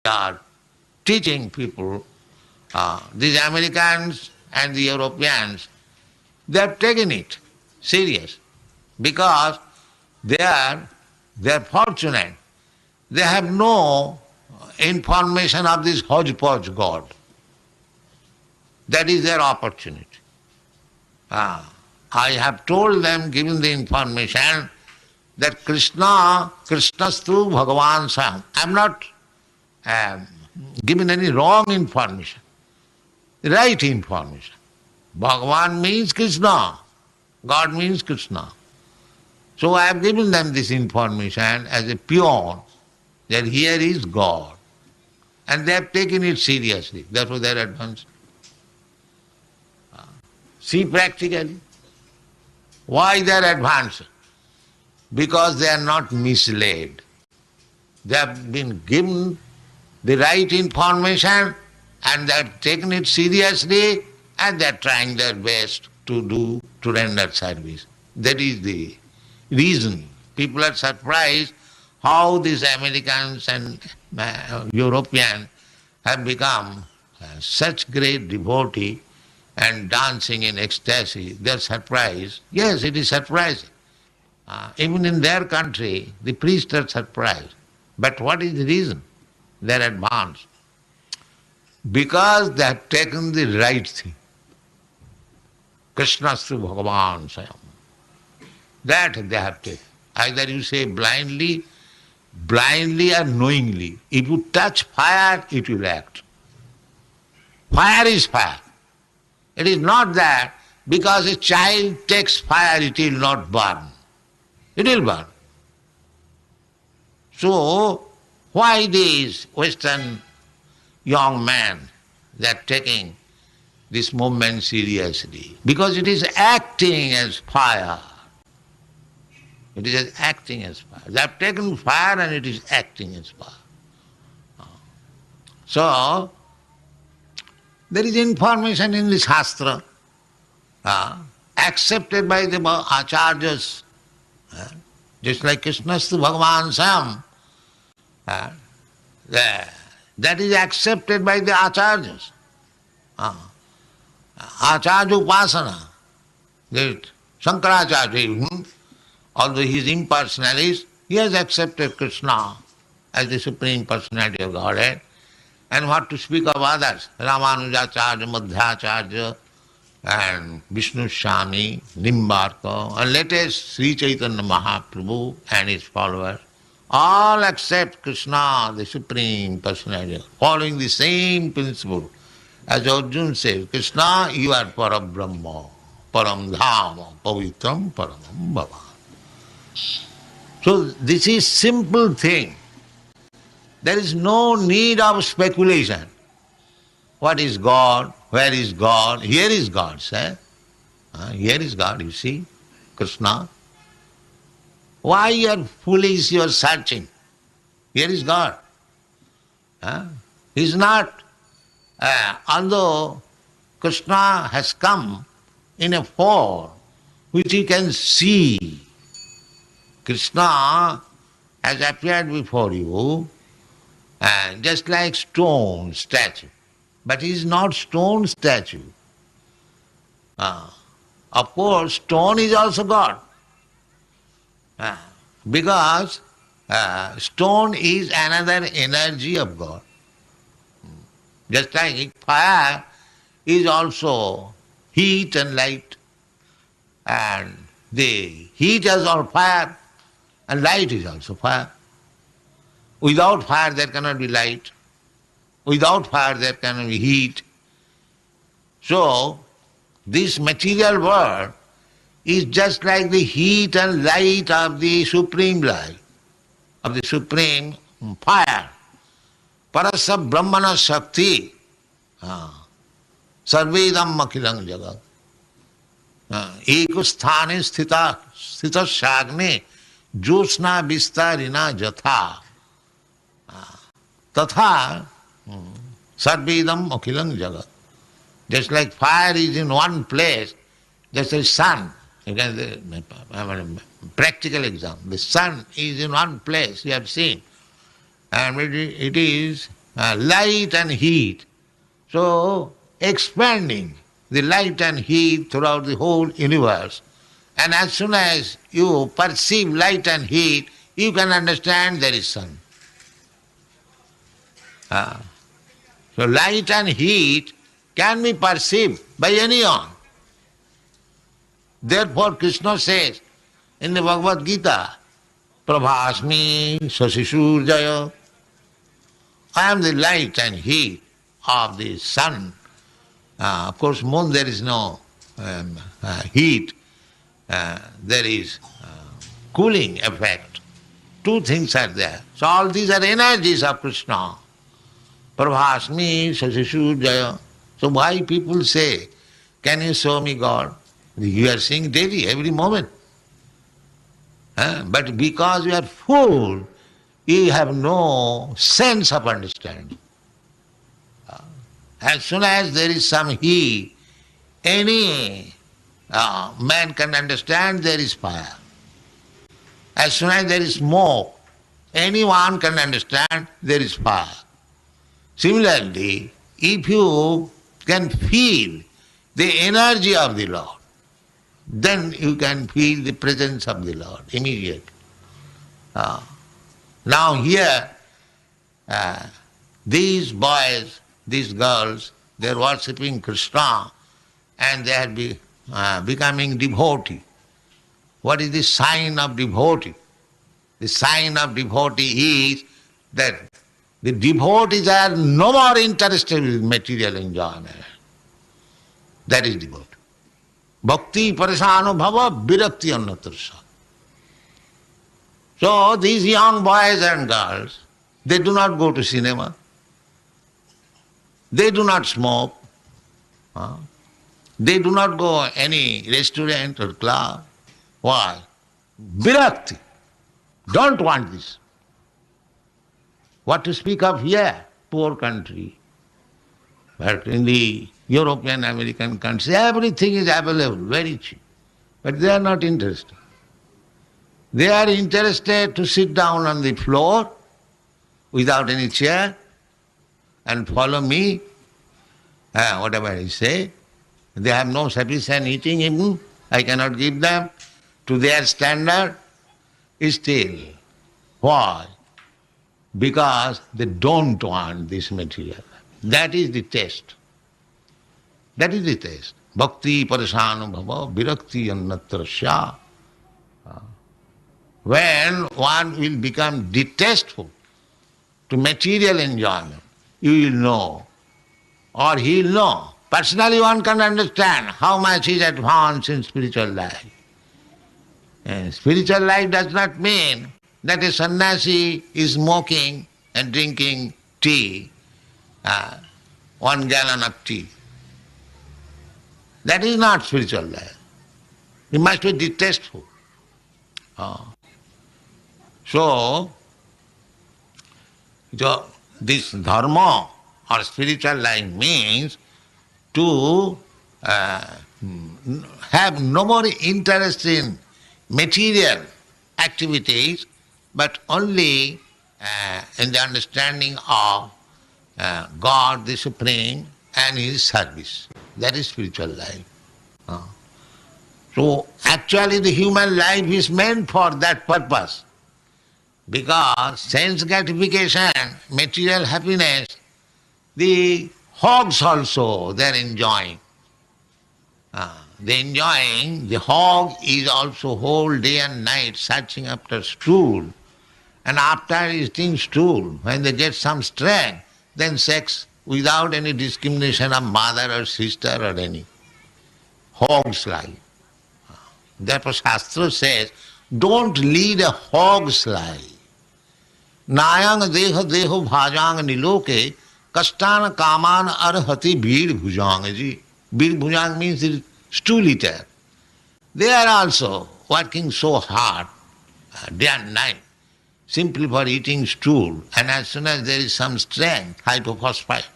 are teaching people, these Americans and the Europeans, they have taken it serious because they are fortunate. They have no information of this hodgepodge God. That is their opportunity. I have told them, given the information, that Krishnastu Bhagavan Sam. I am not given any wrong information, right information. Bhagavan means Krishna, God means Krishna. So I have given them this information as a peon, that here is God. And they have taken it seriously. Therefore they are advanced. See practically. Why they are advanced? Because they are not misled. They have been given the right information and they have taken it seriously and they are trying their best to render service. That is the reason. People are surprised how these Americans and Europeans have become such great devotees and dancing in ecstasy. They are surprised. Yes, it is surprising. Even in their country, the priests are surprised. But what is the reason? They are advanced. Because they have taken the right thing. Krishnastu Bhagavan Sayam. That they have taken. Either you say blindly or knowingly. If you touch fire, it will act. Fire is fire. It is not that because a child takes fire, it will not burn. It will burn. So, why these Western young men, they are taking this movement seriously? Because it is acting as fire. It is acting as fire. They have taken fire and it is acting as fire. So, there is information in the Shastra accepted by the Acharyas, just like Krishnastu Bhagavan Sam. That is accepted by the Acharyas. Acharya Upasana, that Shankaracharya, although he is impersonalist, he has accepted Krishna as the Supreme Personality of Godhead. And what to speak of others, Ramanujacharya, Madhyacharya, and Vishnu Swami, Nimbarka, and latest Sri Chaitanya Mahaprabhu and his followers, all accept Krishna, the Supreme Personality, following the same principle. As Arjuna says, Krishna, you are Parabrahma, Param Dhama, Pavitram Paramam Bhava. So this is simple thing. There is no need of speculation. What is God? Where is God? Here is God, sir. Here is God, you see, Krishna. Why you are foolish, you are searching? Here is God. He is not, although Krishna has come in a form which you can see. Krishna has appeared before you just like stone statue. But he is not stone statue. Of course, stone is also God. Because stone is another energy of God. Just like fire is also heat and light. And the heat is also fire and light is also fire. Without fire there cannot be light. Without fire there cannot be heat. So, this material world is just like the heat and light of the supreme light, of the supreme fire. Parasya Brahmana Shakti, Sarvedam Akhilang Jagat. Ekusthane sthita shagne josna vistarina jatha. Tatha Sarvedam Akhilang Jagat. Just like fire is in one place, just like sun. You can have a practical example. The sun is in one place, you have seen. And it is light and heat. So, expanding the light and heat throughout the whole universe. And as soon as you perceive light and heat, you can understand there is sun. So light and heat can be perceived by anyone. Therefore Krishna says in the Bhagavad Gita, Prabhasmi Sasishurjaya, I am the light and heat of the sun. Of course, moon there is no heat, there is cooling effect. Two things are there. So all these are energies of Krishna. Prabhasmi Sasishurjaya. So why people say, can you show me God? You are seeing daily, every moment. But because you are fool, you have no sense of understanding. As soon as there is some heat, any man can understand there is fire. As soon as there is smoke, anyone can understand there is fire. Similarly, if you can feel the energy of the Lord, then you can feel the presence of the Lord immediately. Now here, these boys, these girls, they are worshipping Krishna and they are becoming devotee. What is the sign of devotee? The sign of devotee is that the devotees are no more interested in material enjoyment. That is devotee. Bhakti parasano bhava virakti annatrasa. So these young boys and girls, they do not go to cinema. They do not smoke. They do not go any restaurant or club. Why? Virakti. Don't want this. What to speak of here? Poor country. But in the European, American countries, everything is available, very cheap. But they are not interested. They are interested to sit down on the floor without any chair and follow me, whatever I say. They have no sufficient eating even. I cannot give them to their standard. Still, why? Because they don't want this material. That is the test. That is the test. Bhakti parasano bhava virakti annatrasya. When one will become detestful to material enjoyment, you will know, or he will know. Personally one can understand how much is advanced in spiritual life. And spiritual life does not mean that a sannyasi is smoking and drinking tea, 1 gallon of tea. That is not spiritual life. It must be detestful. So this dharma or spiritual life means to have no more interest in material activities, but only in the understanding of God the Supreme and His service. That is spiritual life. So actually the human life is meant for that purpose, because sense gratification, material happiness, the hogs also they are enjoying. They enjoying, the hog is also whole day and night searching after stool. And after eating stool, when they get some strength, then sex without any discrimination of mother or sister or any. Hog's life. Therefore Shastra says, don't lead a hog's life. Nayang deha deho bhajang niloke kastana kaman arhati bhir bhujang ji. Bhir bhujang means the stool eater. They are also working so hard, day and night, simply for eating stool. And as soon as there is some strength, hypophosphate,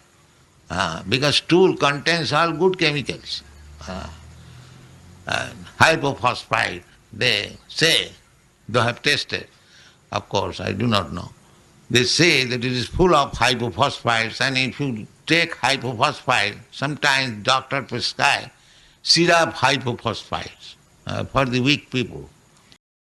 because stool contains all good chemicals. Hypophosphate, they say, they have tested. Of course, I do not know. They say that it is full of hypophosphites, and if you take hypophosphite, sometimes doctor prescribe syrup hypophosphites for the weak people.